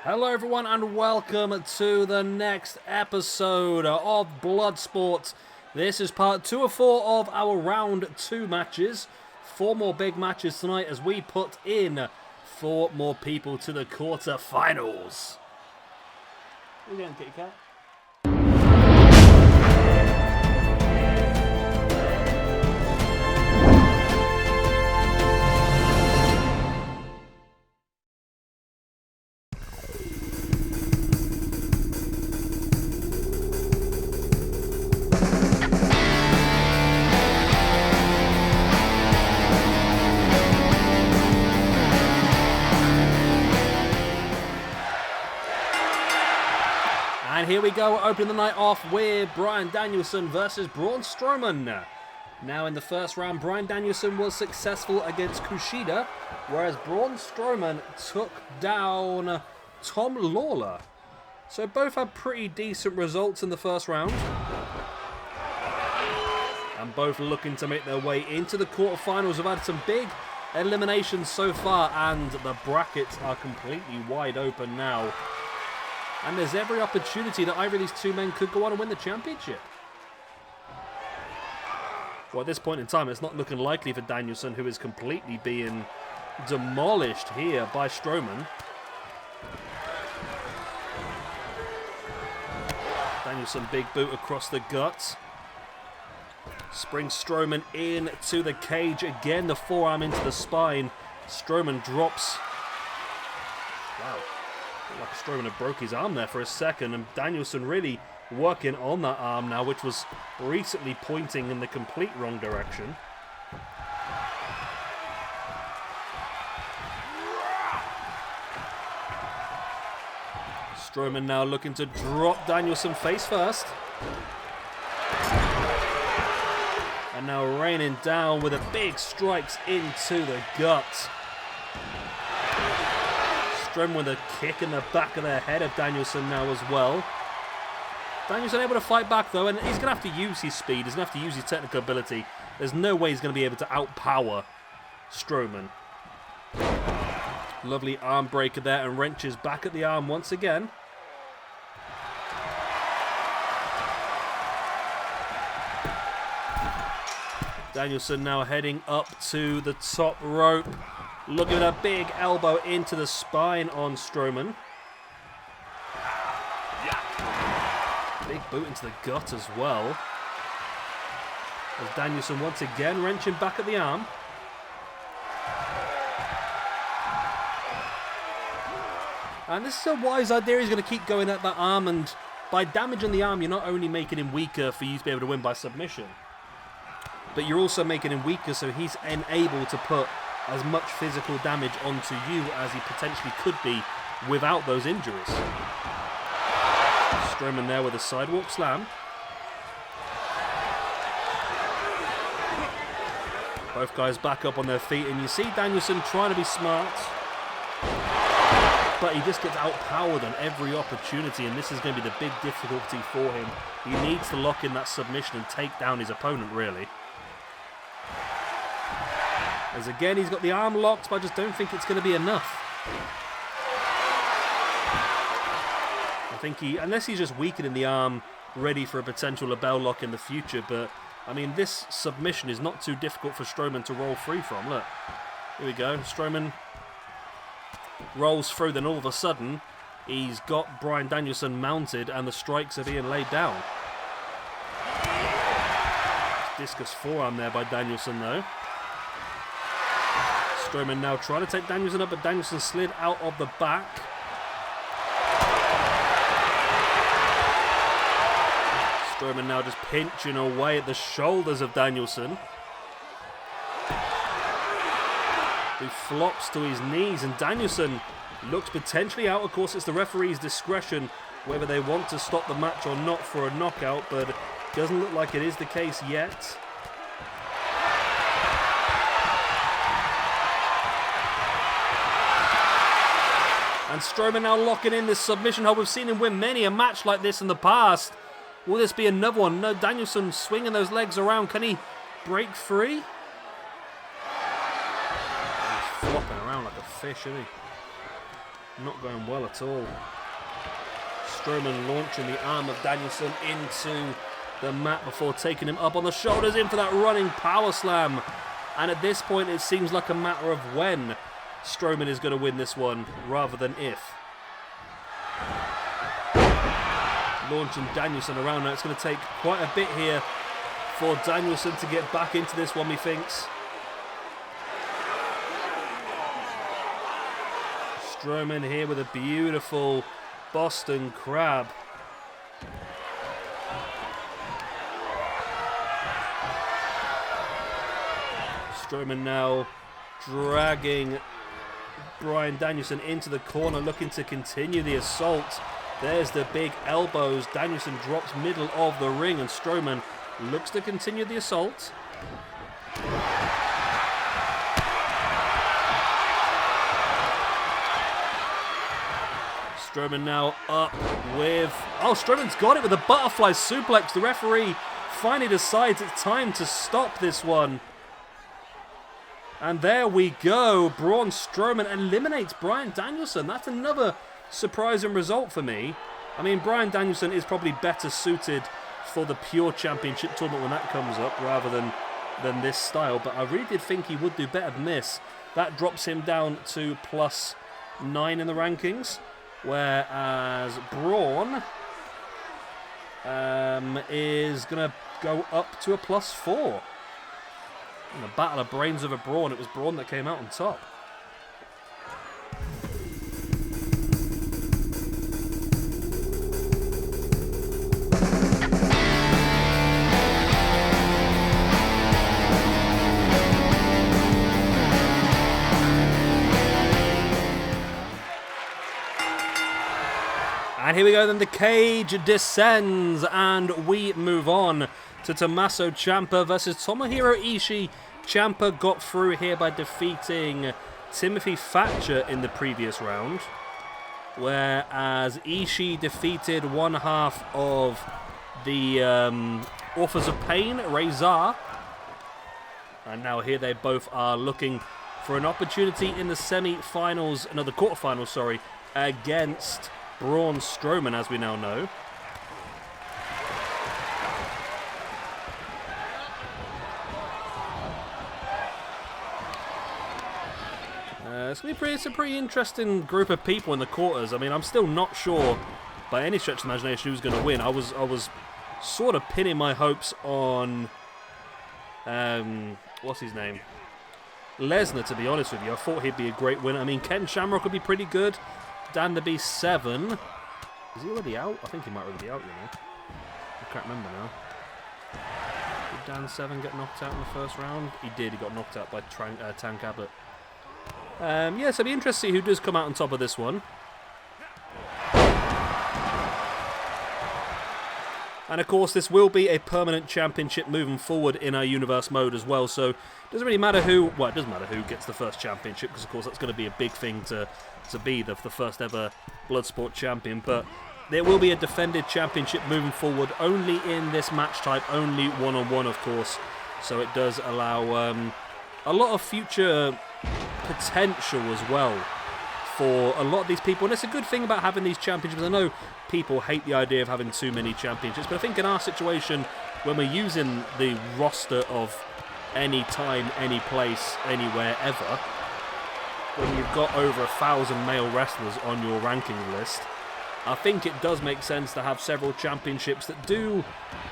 Hello everyone and welcome to the next episode of Bloodsport. This is part 2 of 4 of our round 2 matches. 4 more big matches tonight as we put in 4 more people to the quarter-finals. What are you doing, kitty cat? And here we go, opening the night off with Bryan Danielson versus Braun Strowman. Now in the first round, Bryan Danielson was successful against Kushida, whereas Braun Strowman took down Tom Lawler. So both had pretty decent results in the first round. And both looking to make their way into the quarterfinals. We've had some big eliminations so far, and the brackets are completely wide open now. And there's every opportunity that either of these two men could go on and win the championship. Well, at this point in time, it's not looking likely for Danielson, who is completely being demolished here by Strowman. Danielson, big boot across the guts. Springs Strowman into the cage. Again, the forearm into the spine. Strowman drops. Wow. Like Strowman had broke his arm there for a second, and Danielson really working on that arm now, which was recently pointing in the complete wrong direction. Strowman now looking to drop Danielson face first. And now raining down with a big strikes into the gut. Strowman with a kick in the back of the head of Danielson now as well. Danielson able to fight back though, and he's going to have to use his speed. He's going to have to use his technical ability. There's no way he's going to be able to outpower Strowman. Lovely arm breaker there, and wrenches back at the arm once again. Danielson now heading up to the top rope. Looking at a big elbow into the spine on Strowman. Big boot into the gut as well. As Danielson once again wrenching back at the arm. And this is a wise idea. He's going to keep going at that arm, and by damaging the arm, you're not only making him weaker for you to be able to win by submission, but you're also making him weaker so he's unable to put as much physical damage onto you as he potentially could be without those injuries. Strowman there with a sidewalk slam. Both guys back up on their feet, and you see Danielson trying to be smart, but he just gets outpowered on every opportunity, and this is going to be the big difficulty for him. He needs to lock in that submission and take down his opponent, really. As again, he's got the arm locked, but I just don't think it's going to be enough. I think unless he's just weakening the arm, ready for a potential label lock in the future, but, I mean, this submission is not too difficult for Strowman to roll free from. Look, here we go. Strowman rolls through, then all of a sudden, he's got Bryan Danielson mounted, and the strikes are being laid down. Discus forearm there by Danielson, though. Strowman now trying to take Danielson up, but Danielson slid out of the back. Strowman now just pinching away at the shoulders of Danielson. He flops to his knees, and Danielson looks potentially out. Of course, it's the referee's discretion whether they want to stop the match or not for a knockout, but it doesn't look like it is the case yet. And Strowman now locking in this submission hold. We've seen him win many a match like this in the past. Will this be another one? No, Danielson swinging those legs around. Can he break free? He's flopping around like a fish, isn't he? Not going well at all. Strowman launching the arm of Danielson into the mat before taking him up on the shoulders in for that running power slam. And at this point, it seems like a matter of when Strowman is going to win this one rather than if. Launching Danielson around now. It's going to take quite a bit here for Danielson to get back into this one, methinks. Strowman here with a beautiful Boston Crab. Strowman now dragging Bryan Danielson into the corner, looking to continue the assault. There's the big elbows. Danielson drops middle of the ring, and Strowman looks to continue the assault. Strowman now up with... Oh, Strowman's got it with a butterfly suplex. The referee finally decides it's time to stop this one. And there we go. Braun Strowman eliminates Bryan Danielson. That's another surprising result for me. I mean, Bryan Danielson is probably better suited for the pure championship tournament when that comes up rather than this style. But I really did think he would do better than this. That drops him down to +9 in the rankings. Whereas Braun is going to go up to a +4. In the battle of brains over Braun, it was Braun that came out on top. And here we go then, the cage descends and we move on to Tommaso Ciampa versus Tomohiro Ishii. Ciampa got through here by defeating Timothy Thatcher in the previous round, whereas Ishii defeated one half of the Authors of Pain, Razor. And now here they both are looking for an opportunity in the semi-finals, no, the quarterfinals, sorry, against Braun Strowman, as we now know. It's a pretty interesting group of people in the quarters. I mean, I'm still not sure by any stretch of the imagination who's going to win. I was sort of pinning my hopes on what's his name? Lesnar, to be honest with you. I thought he'd be a great winner. I mean, Ken Shamrock would be pretty good. Dan the Beast 7. Is he already out? I think he might already be out, you know. I can't remember now. Did Dan 7 get knocked out in the first round? He did. He got knocked out by Tank Abbott. Yeah, so it'll be interesting to see who does come out on top of this one. And of course, this will be a permanent championship moving forward in our universe mode as well. So it doesn't really matter who, well, it doesn't matter who gets the first championship, because of course that's going to be a big thing to be the first ever Bloodsport champion. But there will be a defended championship moving forward, only in this match type, only one-on-one, of course. So it does allow a lot of future potential as well for a lot of these people. And it's a good thing about having these championships. I know people hate the idea of having too many championships, but I think in our situation, when we're using the roster of any time, any place, anywhere, ever, when you've got over 1,000 male wrestlers on your ranking list, I think it does make sense to have several championships that do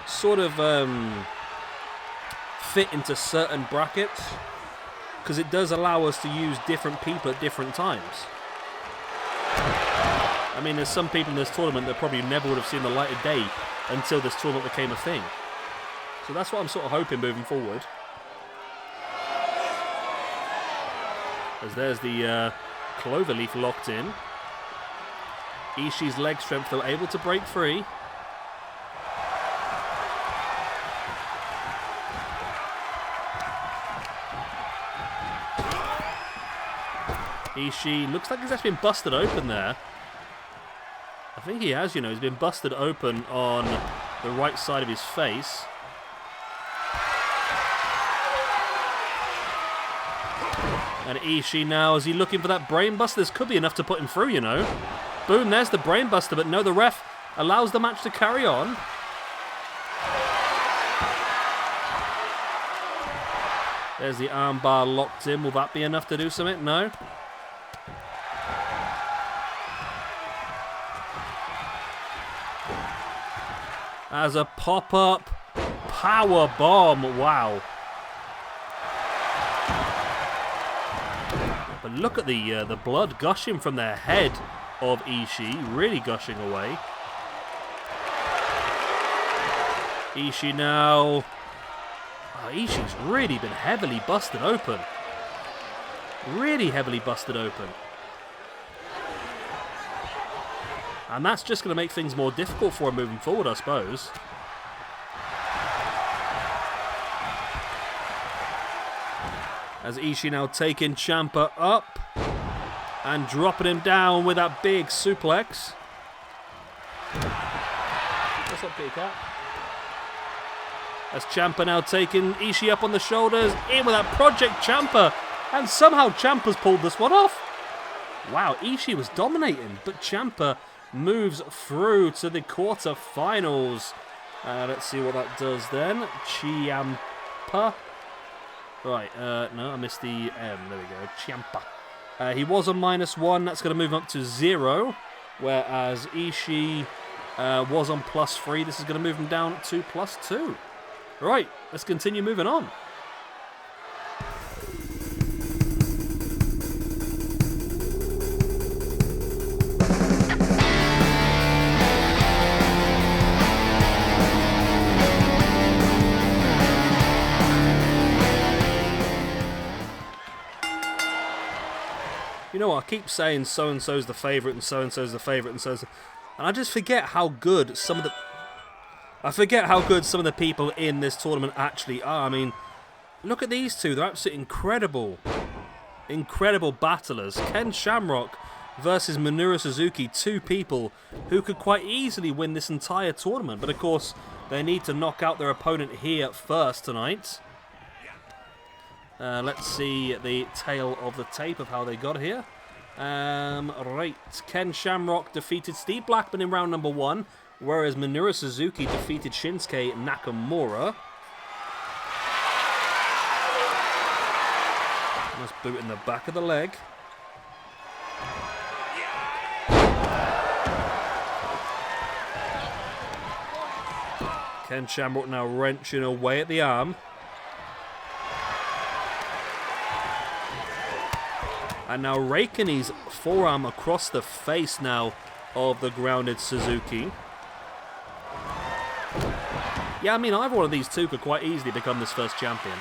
sort of fit into certain brackets, because it does allow us to use different people at different times. I mean, there's some people in this tournament that probably never would have seen the light of day until this tournament became a thing. So that's what I'm sort of hoping moving forward. As there's the Cloverleaf locked in. Ishii's leg strength, though, able to break free. Ishii looks like he's actually been busted open there. I think he has, you know, he's been busted open on the right side of his face. And Ishii now, is he looking for that brain buster? This could be enough to put him through, you know. Boom, there's the brain buster, but no, the ref allows the match to carry on. There's the armbar locked in. Will that be enough to do something? No. As a pop-up power bomb. Wow. But look at the blood gushing from the head of Ishii. Really gushing away. Ishii now. Oh, Ishii's really been heavily busted open. Really heavily busted open. And that's just going to make things more difficult for him moving forward, I suppose. As Ishii now taking Ciampa up and dropping him down with that big suplex. What's up, big cat? As Ciampa now taking Ishii up on the shoulders, in with that Project Ciampa. And somehow Ciampa's pulled this one off. Wow, Ishii was dominating, but Ciampa moves through to the quarterfinals. Let's see what that does then. Ciampa. Right, no, I missed the M. There we go, Ciampa. He was on -1, that's going to move up to 0. Whereas Ishii was on +3, this is going to move him down to +2. Right, let's continue moving on. You know what, I keep saying so-and-so's the favourite and so-and-so's the favourite and so-and-so. And I just forget how good some of the... people in this tournament actually are. I mean, look at these two. They're absolutely incredible. Incredible battlers. Ken Shamrock versus Minuro Suzuki. Two people who could quite easily win this entire tournament. But of course, they need to knock out their opponent here first tonight. Let's see the tail of the tape of how they got here. Right. Ken Shamrock defeated Steve Blackman in round number 1. Whereas Minuro Suzuki defeated Shinsuke Nakamura. Nice boot in the back of the leg. Ken Shamrock now wrenching away at the arm. And now raking his forearm across the face now of the grounded Suzuki. Yeah, I mean, either one of these two could quite easily become this first champion.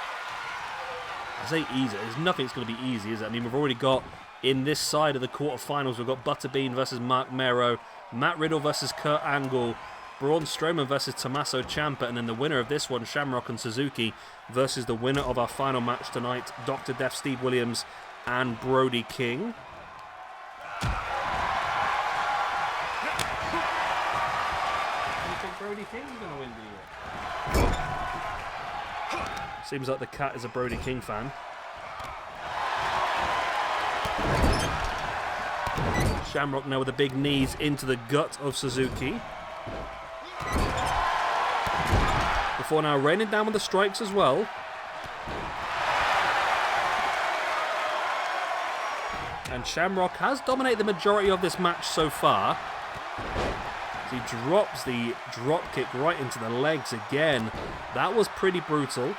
I say easy. There's nothing that's going to be easy, is it? I mean, we've already got, in this side of the quarterfinals, we've got Butterbean versus Mark Mero, Matt Riddle versus Kurt Angle, Braun Strowman versus Tommaso Ciampa, and then the winner of this one, Shamrock and Suzuki, versus the winner of our final match tonight, Dr. Death Steve Williams and Brody King. You think Brody King's going to win, do you? Seems like the cat is a Brody King fan. Shamrock now with the big knees into the gut of Suzuki. Before now raining down with the strikes as well. And Shamrock has dominated the majority of this match so far. He drops the drop kick right into the legs again. That was pretty brutal.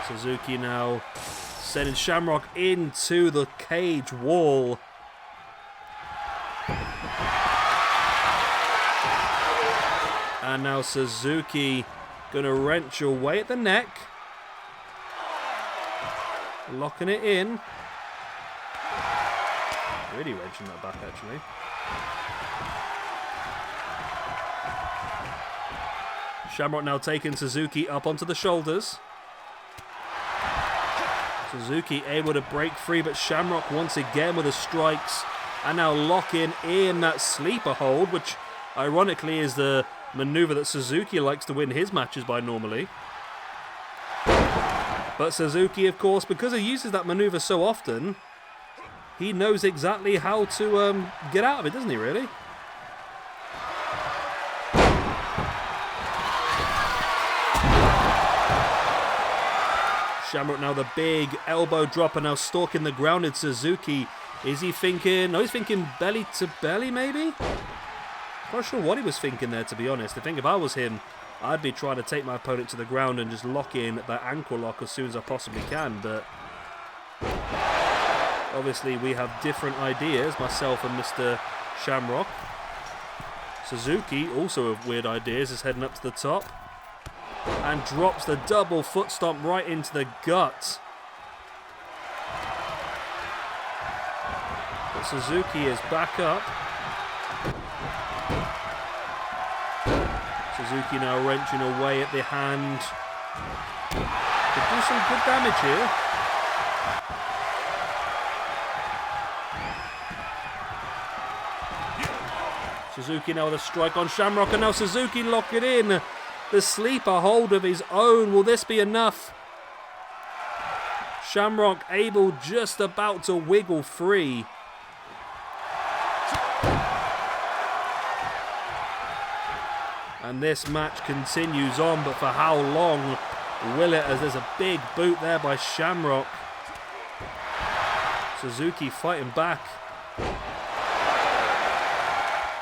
Suzuki now sending Shamrock into the cage wall. And now Suzuki going to wrench away at the neck. Locking it in. Really wrenching that back, actually. Shamrock now taking Suzuki up onto the shoulders. Suzuki able to break free, but Shamrock once again with the strikes. And now locking in that sleeper hold, which ironically is the maneuver that Suzuki likes to win his matches by normally. But Suzuki, of course, because he uses that maneuver so often, he knows exactly how to get out of it, doesn't he, really? Shamrock now the big elbow dropper, now stalking the grounded Suzuki. Is he thinking... No, he's thinking belly to belly, maybe? Not sure what he was thinking there, to be honest. I think if I was him, I'd be trying to take my opponent to the ground and just lock in that ankle lock as soon as I possibly can, but... Obviously, we have different ideas, myself and Mr. Shamrock. Suzuki, also have weird ideas, is heading up to the top. And drops the double foot stomp right into the gut. But Suzuki is back up. Suzuki now wrenching away at the hand. Could do some good damage here. Suzuki now with a strike on Shamrock, and now Suzuki lock it in. The sleeper hold of his own. Will this be enough? Shamrock able just about to wiggle free. And this match continues on, but for how long will it, as there's a big boot there by Shamrock. Suzuki fighting back.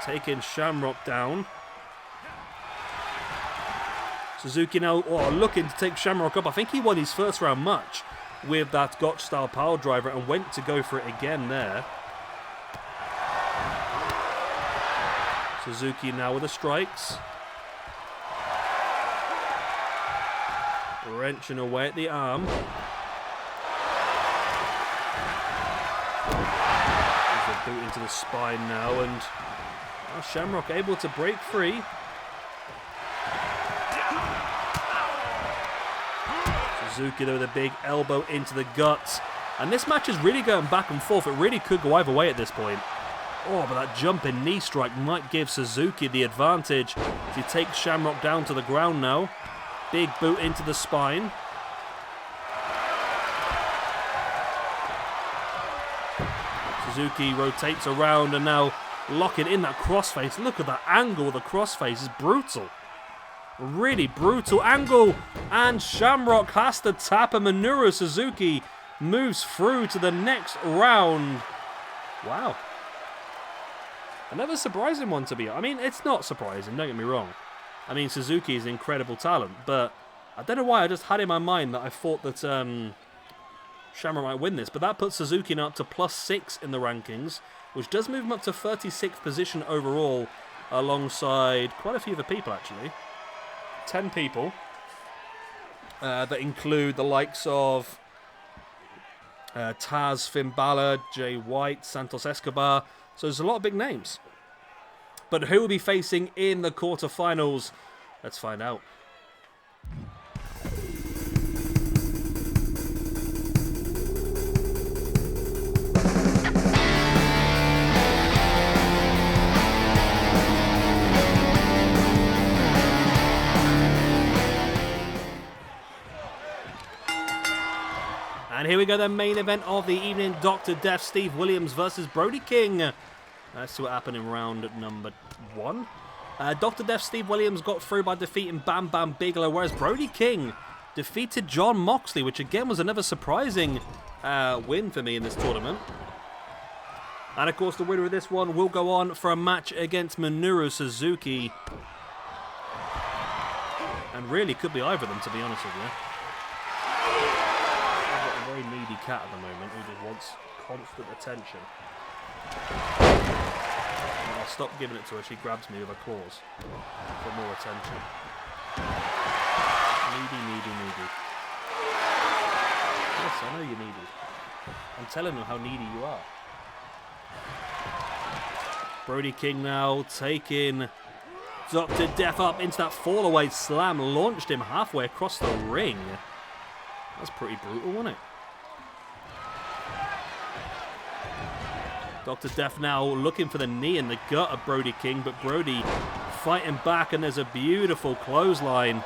Taking Shamrock down. Suzuki now looking to take Shamrock up. I think he won his first round match with that Gotch style power driver and went to go for it again there. Suzuki now with the strikes. Wrenching away at the arm. There's a boot into the spine now, and Shamrock able to break free. Suzuki though with a big elbow into the guts. And this match is really going back and forth. It really could go either way at this point. Oh, but that jumping knee strike might give Suzuki the advantage as he takes Shamrock down to the ground now. Big boot into the spine. Suzuki rotates around and now locking in that crossface. Look at that angle of the crossface. It's brutal. Really brutal angle. And Shamrock has to tap, and Minuro Suzuki moves through to the next round. Wow. Another surprising one to be. I mean, it's not surprising, don't get me wrong. I mean, Suzuki is incredible talent, but I don't know why I just had in my mind that I thought that Shamrock might win this. But that puts Suzuki now up to +6 in the rankings, which does move him up to 36th position overall, alongside quite a few other people, actually. 10 people that include the likes of Taz, Finn Balor, Jay White, Santos Escobar. So there's a lot of big names. But who will be facing in the quarterfinals? Let's find out. And here we go, the main event of the evening. Dr. Death, Steve Williams versus Brody King. Let's see what happened in round number 1. Dr. Death, Steve Williams got through by defeating Bam Bam Bigelow, whereas Brody King defeated John Moxley, which again was another surprising win for me in this tournament. And of course, the winner of this one will go on for a match against Minuro Suzuki. And really could be either of them, to be honest with you. Very needy cat at the moment who just wants constant attention. When I stop giving it to her, she grabs me with her claws for more attention. Needy, needy, needy. Yes, I know you're needy. I'm telling them how needy you are. Brody King now taking Dr. Death up into that fall-away slam, launched him halfway across the ring. That's pretty brutal, wasn't it? Dr. Death now looking for the knee in the gut of Brody King, but Brody fighting back, and there's a beautiful clothesline.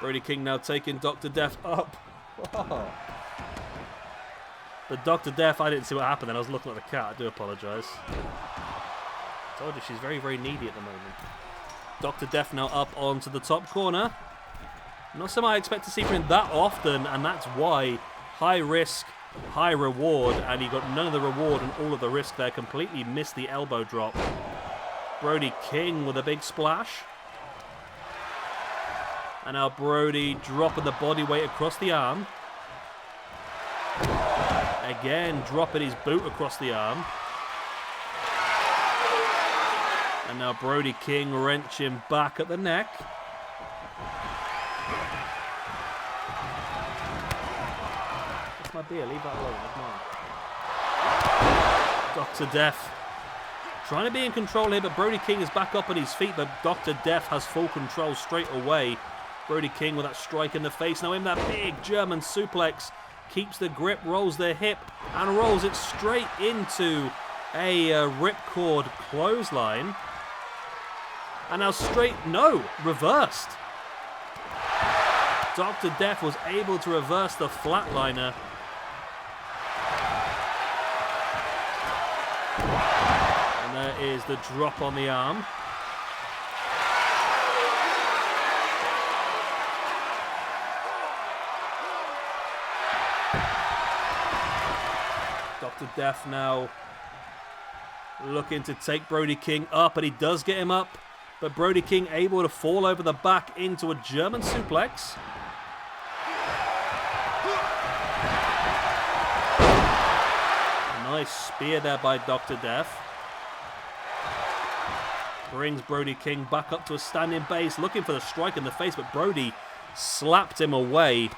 Brody King now taking Dr. Death up. Whoa. The Dr. Death, I didn't see what happened then. I was looking at the cat. I do apologise. Told you she's very, very needy at the moment. Dr. Death now up onto the top corner. Not something I expect to see from him that often, and that's why high risk, high reward, and he got none of the reward and all of the risk there. Completely missed the elbow drop. Brody King with a big splash. And now Brody dropping the body weight across the arm. Again, dropping his boot across the arm. And now Brody King wrenching back at the neck. That's my beer, leave that alone, that's mine. Dr. Death trying to be in control here, but Brody King is back up on his feet, but Dr. Death has full control straight away. Brody King with that strike in the face. Now in that big German suplex. Keeps the grip, rolls the hip, and rolls it straight into a ripcord clothesline. And now reversed. Dr. Death was able to reverse the flatliner. And there is the drop on the arm. Dr. Death now looking to take Brody King up, and he does get him up, but Brody King able to fall over the back into a German suplex. Nice spear there by Dr. Death. Brings Brody King back up to a standing base, looking for the strike in the face, but Brody slapped him away.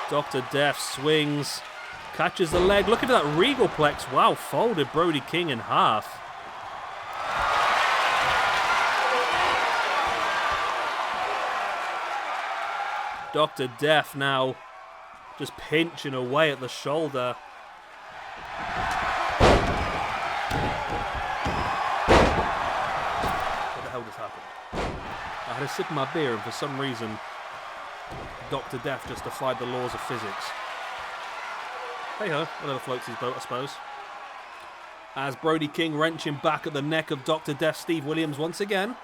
Dr. Death swings, catches the leg, looking for that regal plex. Wow, folded Brody King in half. Dr. Death now just pinching away at the shoulder. What the hell just happened? I had a sip of my beer and for some reason Dr. Death just defied the laws of physics. Hey ho, whatever floats his boat, I suppose. As Brody King wrenching back at the neck of Dr. Death, Steve Williams once again.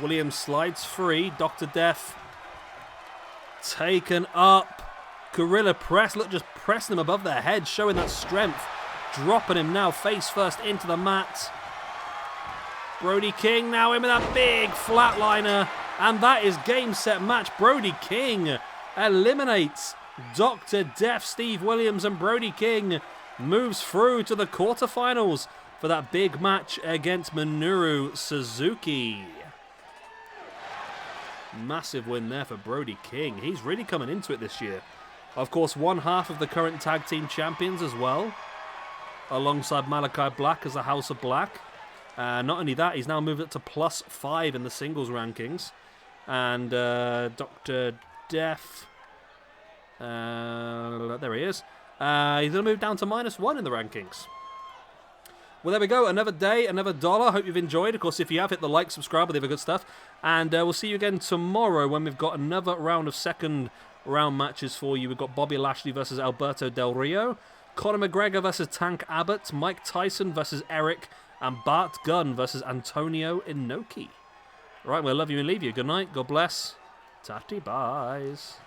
Williams slides free. Dr. Death taken up. Gorilla press. Look, just pressing him above their head, showing that strength. Dropping him now face first into the mat. Brody King now in with that big flatliner. And that is game, set, match. Brody King eliminates Dr. Death. Steve Williams and Brody King moves through to the quarterfinals for that big match against Minuro Suzuki. Massive win there for Brody King. He's really coming into it this year. Of course, one half of the current tag team champions as well, alongside Malachi Black as the House of Black. Not only that, he's now moved up to +5 in the singles rankings. And Dr. Death, there he is. He's going to move down to -1 in the rankings. Well, there we go. Another day, another dollar. Hope you've enjoyed. Of course, if you have, hit the like, subscribe, all the other good stuff. And we'll see you again tomorrow when we've got another round of second round matches for you. We've got Bobby Lashley versus Alberto Del Rio, Conor McGregor versus Tank Abbott, Mike Tyson versus Eric, and Bart Gunn versus Antonio Inoki. Right, well, love you and leave you. Good night. God bless. Tatty buys.